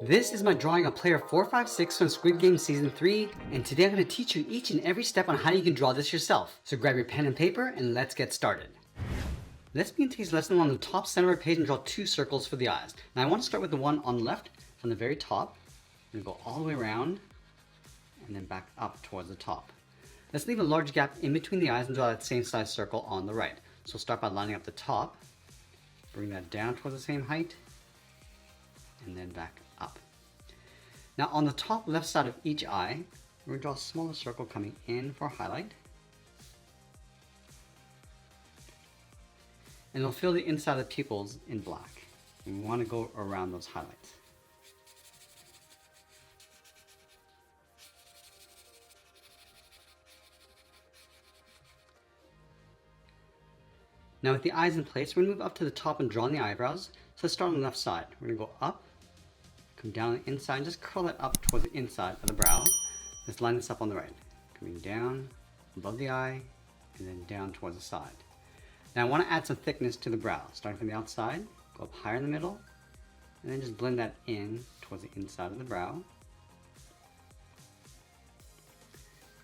This is my drawing of player 456 from Squid Game Season 3, and today I'm going to teach you each and every step on how you can draw this yourself. So grab your pen and paper and let's get started. Let's begin today's lesson on the top center of the page and draw two circles for the eyes. Now I want to start with the one on the left from the very top. I'm going to go all the way around and then back up towards the top. Let's leave a large gap in between the eyes and draw that same size circle on the right. So start by lining up the top, bring that down towards the same height, and then back up. Now on the top left side of each eye, we're going to draw a smaller circle coming in for highlight. And it'll fill the inside of the pupils in black. And we want to go around those highlights. Now with the eyes in place, we're going to move up to the top and draw in the eyebrows. So let's start on the left side. We're going to go up, come down on the inside, and just curl it up towards the inside of the brow. Let's line this up on the right. Coming down above the eye, and then down towards the side. Now I want to add some thickness to the brow. Starting from the outside, go up higher in the middle, and then just blend that in towards the inside of the brow.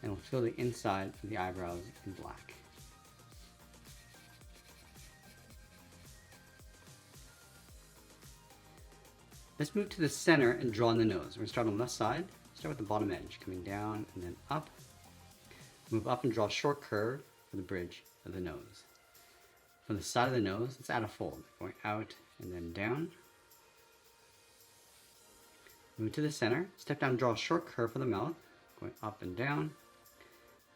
And we'll fill the inside of the eyebrows in black. Let's move to the center and draw in the nose. We're going to start on the left side, start with the bottom edge, coming down and then up. Move up and draw a short curve for the bridge of the nose. From the side of the nose, let's add a fold, going out and then down. Move to the center, step down and draw a short curve for the mouth, going up and down.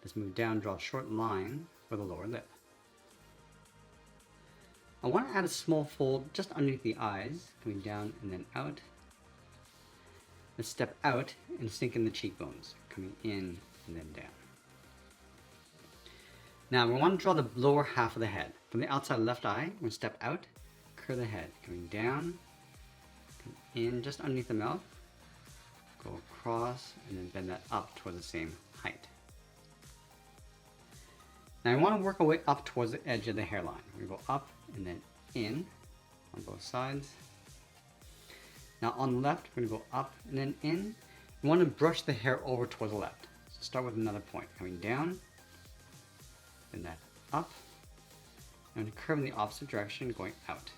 Let's move down, draw a short line for the lower lip. I want to add a small fold just underneath the eyes, coming down and then out. Let's step out and sink in the cheekbones, coming in and then down. Now we want to draw the lower half of the head. From the outside left eye, we're going to step out, curve the head, coming down, come in just underneath the mouth, go across, and then bend that up towards the same height. Now I want to work our way up towards the edge of the hairline. We're going to go up and then in on both sides. Now on the left, we're going to go up and then in. We want to brush the hair over towards the left. So start with another point, coming down, then that up, and curve in the opposite direction, going out.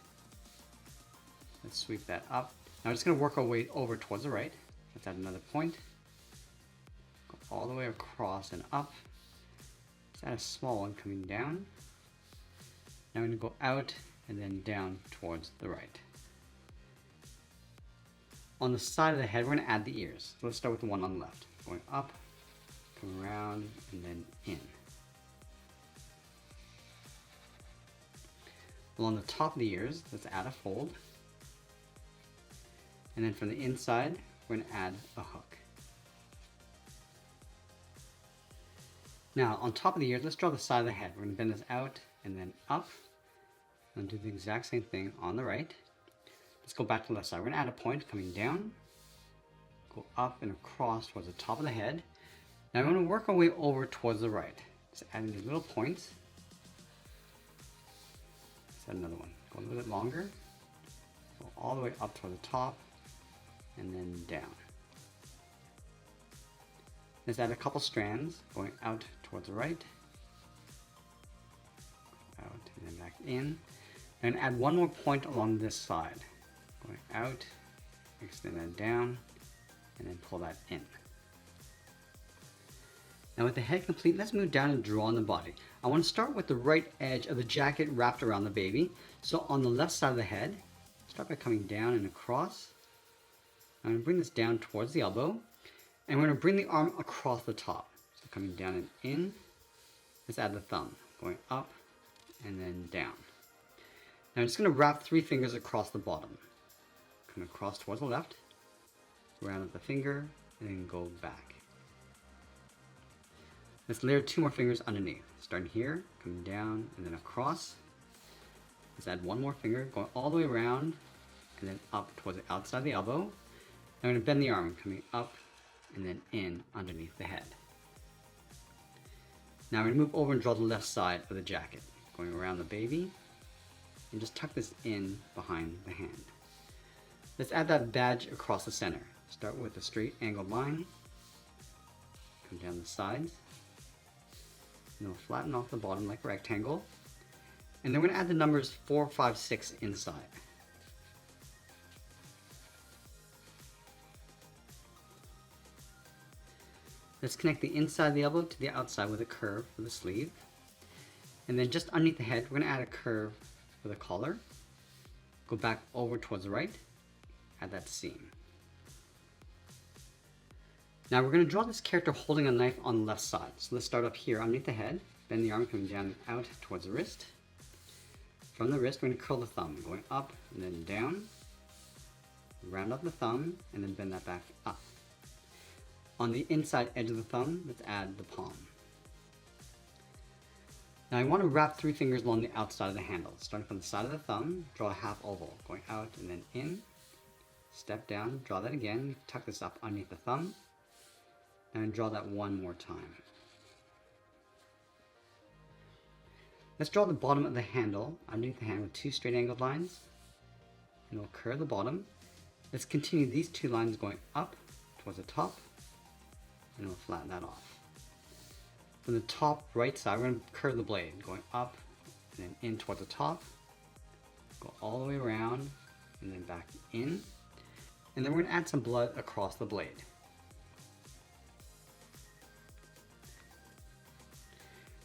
Let's sweep that up. Now we're just going to work our way over towards the right. Let's add another point. Go all the way across and up. Let's add a small one coming down. Now we're going to go out and then down towards the right. On the side of the head, we're going to add the ears. So let's start with the one on the left. Going up, come around, and then in. Along the top of the ears, let's add a fold. And then from the inside, we're going to add a hook. Now, on top of the ears, let's draw the side of the head. We're going to bend this out and then up. And do the exact same thing on the right. Let's go back to the left side. We're going to add a point coming down, go up and across towards the top of the head. Now we're going to work our way over towards the right. Just adding these little points. Let's add another one. Go a little bit longer. Go all the way up toward the top and then down. Let's add a couple strands going out towards the right. Out and then back in. And add one more point along this side. Going out, extend that down, and then pull that in. Now with the head complete, let's move down and draw on the body. I want to start with the right edge of the jacket wrapped around the baby. So on the left side of the head, start by coming down and across. I'm going to bring this down towards the elbow. And we're going to bring the arm across the top. So coming down and in, let's add the thumb. Going up and then down. Now I'm just going to wrap 3 fingers across the bottom. Come across towards the left, round up the finger, and then go back. Let's layer 2 more fingers underneath. Starting here, coming down, and then across. Let's add 1 more finger, going all the way around, and then up towards the outside of the elbow. Now I'm going to bend the arm, coming up, and then in underneath the head. Now we're going to move over and draw the left side of the jacket, going around the baby, and just tuck this in behind the hand. Let's add that badge across the center. Start with a straight angled line, come down the sides, and we'll flatten off the bottom like a rectangle. And then we're going to add the numbers 4, 5, 6 inside. Let's connect the inside of the elbow to the outside with a curve for the sleeve. And then just underneath the head, we're going to add a curve for the collar. Go back over towards the right, add that seam. Now we're going to draw this character holding a knife on the left side. So let's start up here underneath the head, bend the arm coming down and out towards the wrist. From the wrist, we're going to curl the thumb, going up and then down. Round up the thumb and then bend that back up. On the inside edge of the thumb, let's add the palm. Now I want to wrap 3 fingers along the outside of the handle. Starting from the side of the thumb, draw a half oval, going out and then in. Step down, draw that again, tuck this up underneath the thumb, and draw that one more time. Let's draw the bottom of the handle underneath the hand with 2 straight angled lines, and we'll curve the bottom. Let's continue these 2 lines going up towards the top, and we'll flatten that off. From the top right side, we're going to curve the blade, going up and then in towards the top, go all the way around and then back in, and then we're going to add some blood across the blade.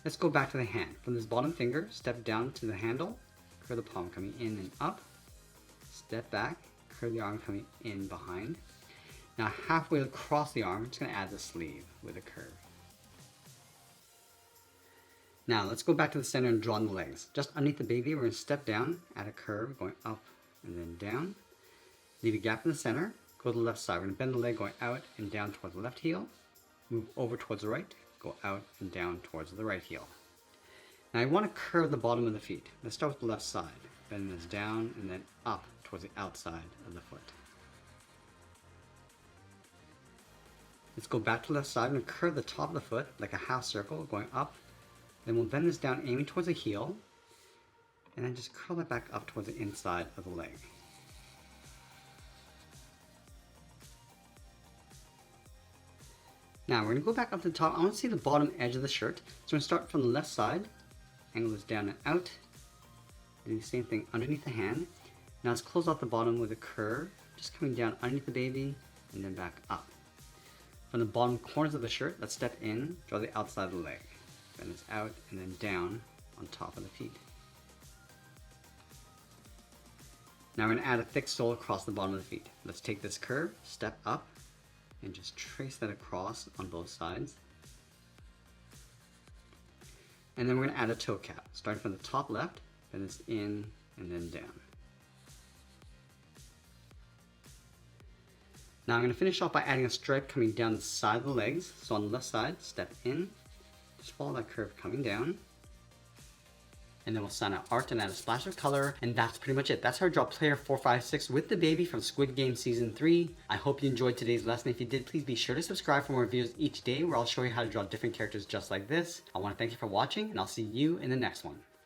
Let's go back to the hand. From this bottom finger, step down to the handle, curve the palm coming in and up, step back, curve the arm coming in behind. Now halfway across the arm, I'm just going to add the sleeve with a curve. Now let's go back to the center and draw in the legs. Just underneath the baby, we're going to step down, add a curve, going up and then down. Leave a gap in the center, go to the left side. We're going to bend the leg going out and down towards the left heel, move over towards the right, go out and down towards the right heel. Now I want to curve the bottom of the feet. Let's start with the left side. Bend this down and then up towards the outside of the foot. Let's go back to the left side and curve the top of the foot like a half circle going up. Then we'll bend this down aiming towards the heel and then just curl it back up towards the inside of the leg. Now we're going to go back up to the top. I want to see the bottom edge of the shirt. So we're going to start from the left side, angle this down and out, do the same thing underneath the hand. Now let's close off the bottom with a curve, just coming down underneath the baby and then back up. From the bottom corners of the shirt, let's step in, draw the outside of the leg. Bend this out and then down on top of the feet. Now we're going to add a thick sole across the bottom of the feet. Let's take this curve, step up, and just trace that across on both sides. And then we're going to add a toe cap. Starting from the top left, bend this in and then down. Now I'm going to finish off by adding a stripe coming down the side of the legs. So on the left side, step in, just follow that curve coming down. And then we'll sign out art and add a splash of color. And that's pretty much it. That's how to draw player 456 with the baby from Squid Game Season 3. I hope you enjoyed today's lesson. If you did, please be sure to subscribe for more videos each day where I'll show you how to draw different characters just like this. I want to thank you for watching and I'll see you in the next one.